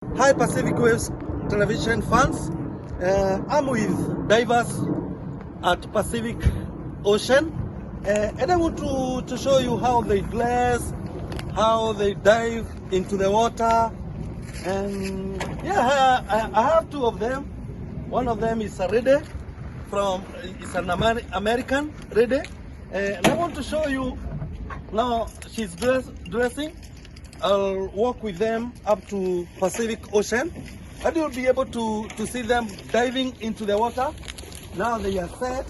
Hi Pacific Waves television fans. I'm with divers at Pacific Ocean, and I want to show you how they dress, how they dive into the water. And yeah, I have two of them. One of them is a Rede it's an American Rede, and I want to show you now. She's dressing. I'll walk with them up to Pacific Ocean, and you'll be able to see them diving into the water. Now they are set.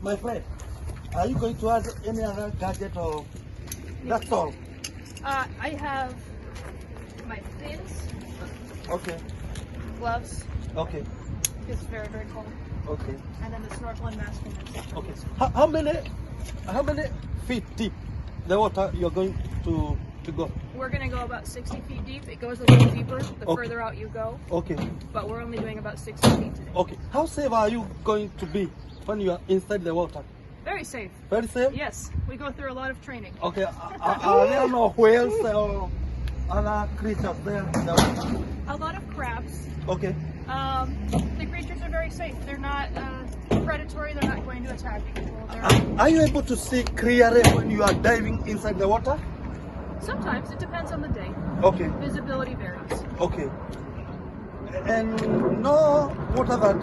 My friend, are you going to add any other gadget or that's all? I have my fins, Okay, gloves, okay, it's very, very cold, okay, and then the snorkel and mask. okay. How many feet deep the water you're going to go? We're going to go about 60 feet deep. It goes a little deeper the Okay. further out you go, Okay, but we're only doing about 60 feet today. okay. How safe are you going to be when you are inside the water? Very safe. Very safe? Yes, we go through a lot of training. Okay, are there no whales or other creatures there in the water? A lot of crabs. Okay, The creatures are very safe. They're not predatory. They're not going to attack people. are you able to see clearly when you are diving inside the water? Sometimes it depends on the day. Okay, Visibility varies. okay. And no water that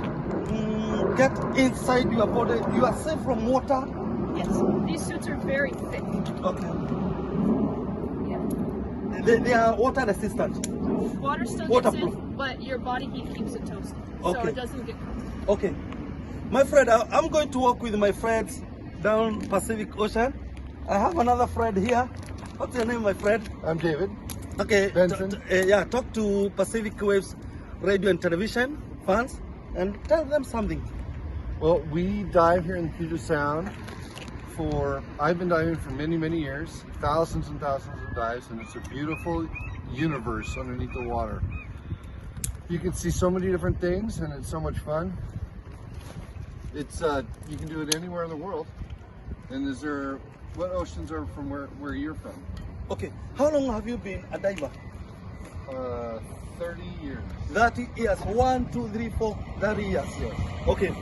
get inside your body, you are safe from water? Yes, these suits are very thick. Okay. Yeah. They are water resistant? Water still gets Waterproof. in, but your body heat keeps it toasted, so Okay. it doesn't get cooked. Okay. My friend, I'm going to walk with my friends down Pacific Ocean. I have another friend here. What's your name, my friend? I'm David. Okay. Benson. Yeah, talk to Pacific Waves radio and television fans and tell them something. Well, we dive here in Puget Sound I've been diving for many, many years, thousands and thousands of dives, and it's a beautiful universe underneath the water. You can see so many different things, and it's so much fun. It's you can do it anywhere in the world. And what oceans are from where you're from? Okay. How long have you been a diver? 30 years. 30 years. 1, 2, 3, 4, 30 years. Yes. Okay.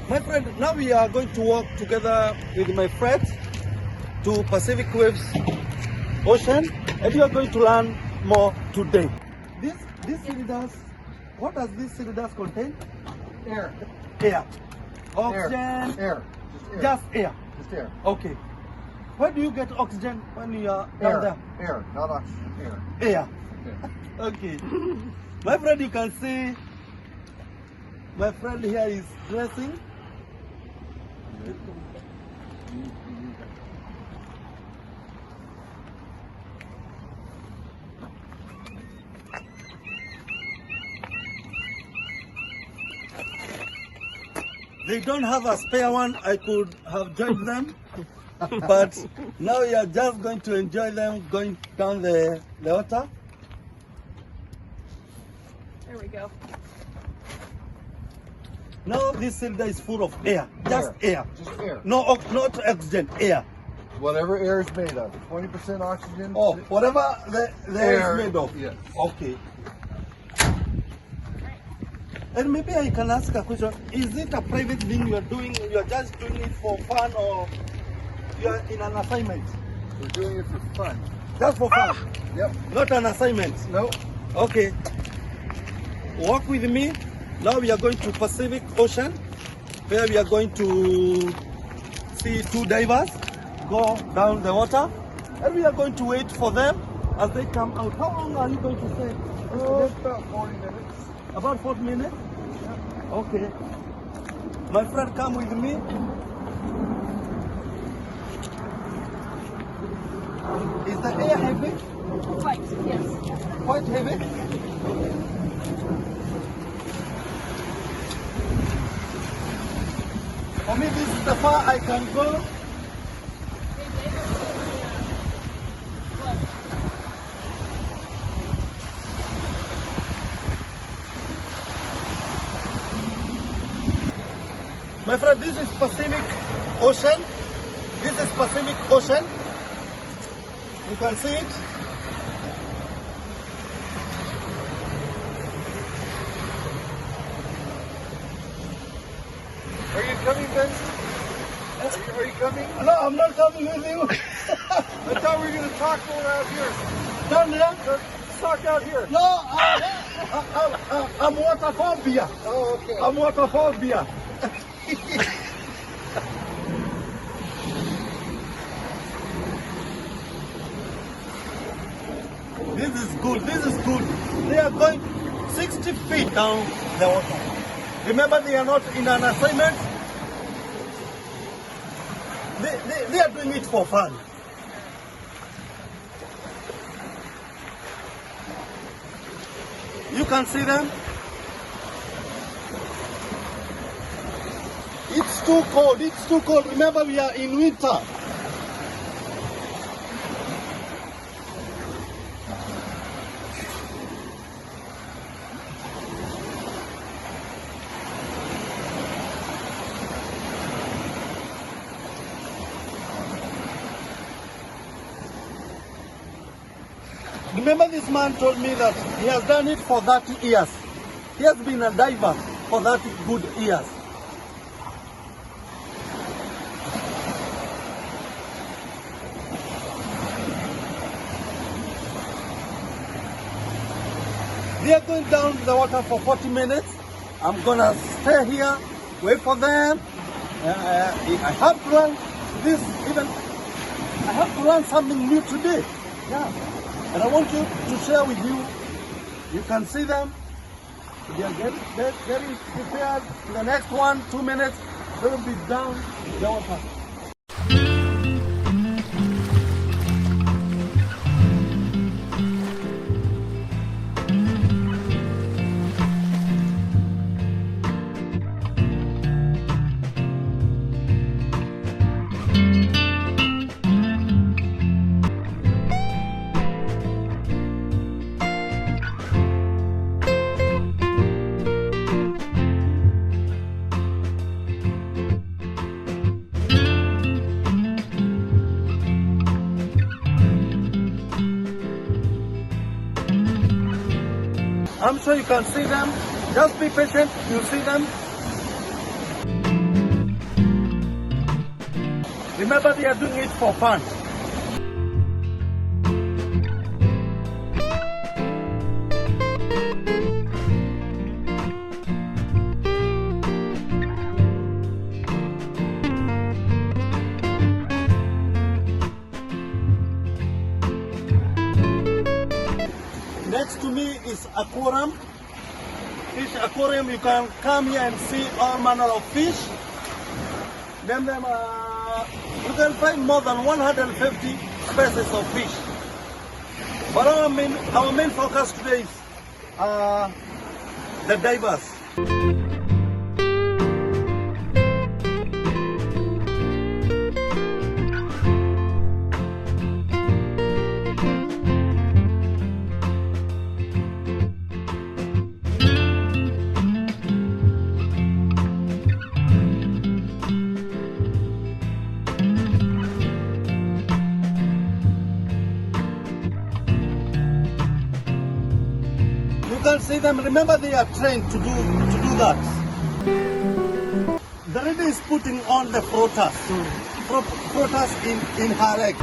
My friend, now we are going to walk together with my friends to Pacific Waves Ocean, and you are going to learn more today. This cylinders, what does this cylinders contain? Air. Air. Oxygen. Air. Just air. Just air. Okay. Where do you get oxygen when you are down Air. there? Air. Not oxygen. Air. Air. Yeah. Okay. My friend, you can see my friend here is dressing. They don't have a spare one. I could have joined them, but now we are just going to enjoy them going down the water. There we go. Now this cylinder is full of air, just air. Just air. No, not oxygen, air. Whatever air is made of. 20% oxygen. Oh, whatever the air is made of. Yes. Okay. And maybe I can ask a question. Is it a private thing you are doing? You are just doing it for fun, or you are in an assignment? We're doing it for fun. Just for fun? Yep. Not an assignment? Nope. Okay. Walk with me. Now we are going to Pacific Ocean, where we are going to see two divers go down the water, and we are going to wait for them as they come out. How long are you going to stay? About 40 minutes. About 40 minutes? Okay. My friend, come with me. Is the air heavy? Quite, yes. Quite heavy? For me, this is the far I can go. My friend, this is Pacific Ocean. This is Pacific Ocean. You can see it. coming, Ben? Are you coming? No, I'm not coming with you. I thought we were going to talk more out here. Down there? Let's talk out here. No, I'm waterphobia. Oh, okay. I'm waterphobia. This is good. This is good. They are going 60 feet down the water. Remember, they are not in an assignment. They are doing it for fun. You can see them. It's too cold. It's too cold. Remember, we are in winter. Remember, this man told me that he has done it for 30 years. He has been a diver for 30 good years. They are going down the water for 40 minutes. I'm gonna stay here, wait for them. I have to learn this even. I have to learn something new today. Yeah. And I want you to share with you. You can see them. They are getting prepared. In the next 1-2 minutes, they will be down the water. I'm sure you can see them. Just be patient, you'll see them. Remember, they are doing it for fun. Next to me is aquarium. Fish aquarium. You can come here and see all manner of fish. Then you can find more than 150 species of fish. But our main focus today is the divers. You can see them. Remember, they are trained to do that. The lady is putting on the floaters in her leg.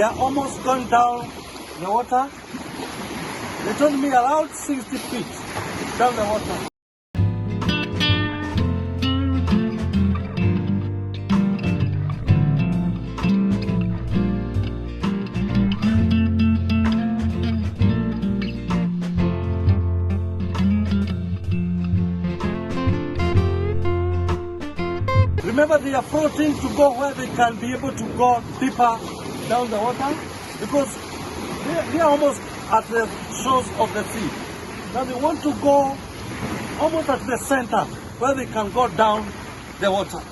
They are almost going down the water. They told me around 60 feet down the water. Remember, they are floating to go where they can be able to go deeper down the water, because they are almost at the shores of the sea. Now they want to go almost at the center where they can go down the water.